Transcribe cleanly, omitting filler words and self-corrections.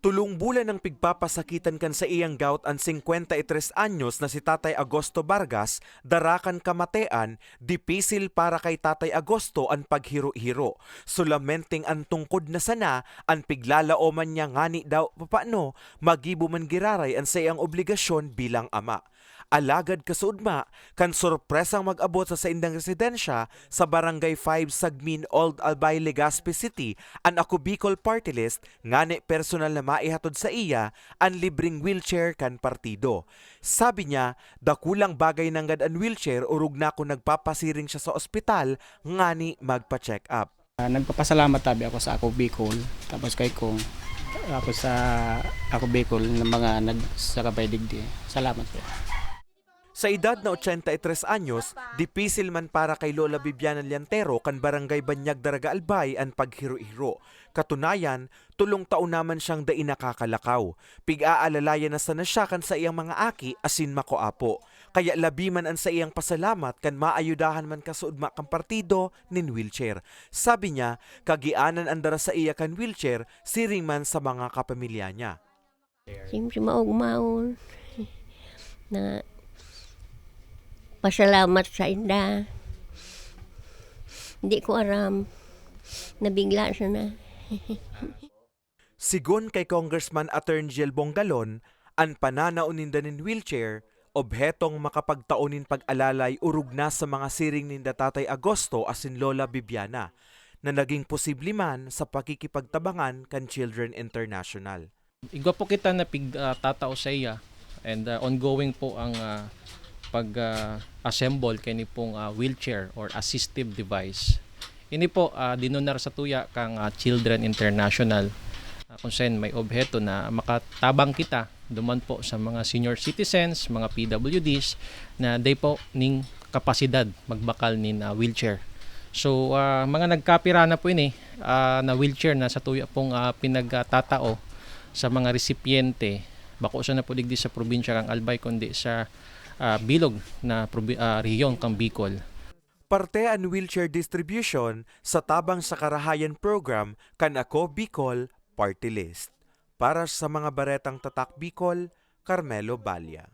Tulong bulan ng pigpapasakitan kan sa iyang gout ang 53 anyos na si Tatay Agosto Vargas, darakan kamatean, dipisil para kay Tatay Agosto ang paghiro-hiro. Sulamenting ang tungkod na sana, ang piglalaoman niya ngani daw paano, magibo man giraray ang sa iyang obligasyon bilang ama. Alagad kasudma, kan sorpresang mag-abot sa indang residensya sa Barangay 5 Sagmin, Old Albay, Legazpi City, ang Ako Bicol Party List, ngani personal na maihatod sa iya ang libreng wheelchair kan partido. Sabi niya, dakulang bagay nanggad ang wheelchair urug na ko nagpapasiring siya sa ospital, ngani magpa-check up. Nagpapasalamat tabi ako sa Ako Bicol, tapos kay Kong, ako sa Ako Bicol ng mga nagsakabay digdi. Salamat po. Sa edad na 83 anyos, dipisil man para kay Lola Bibiana Liantero kan Barangay Banyag, Daraga Albay ang paghiro-hiro. Katunayan, tulong taon naman siyang dai nakakalakaw. Pig-aalalayan na sana siya kan sa iyang mga aki asin makoapo. Kaya labi man ang sa iyang pasalamat kan maayudahan man kasuudma kan partido nin wheelchair. Sabi niya, kagianan andara sa iya kan wheelchair siring man sa mga kapamilya niya. Siyempre maugmaon na pasalamat sa inda. Hindi ko aram. Nabigla siya na. Sigon kay Congressman Attorney Jiel Bongalon, ang pananauninda nin wheelchair, obhetong makapagtaunin pag-alalay urug na sa mga siring ni Tatay Agosto asin Lola Bibiana, na naging posible man sa pakikipagtabangan kan Children International. Igwa po kita na tatao sa iya and ongoing po ang pag-assemble kani pong wheelchair or assistive device. Ini po dinunar sa tuya kang Children International kung saan may obheto na makatabang kita duman po sa mga senior citizens, mga PWDs na day po ning kapasidad magbakal nin wheelchair. So mga nagkapira na po ini na wheelchair na sa tuya pong pinagtatao sa mga recipiente, bako sa na po digdi sa probinsya kang Albay kundi sa bilog na rehiyon kang Bicol. Parte ang wheelchair distribution sa tabang sa karahayan program kan Ako Bicol Party List. Para sa mga baretang tatak Bicol, Carmelo Balya.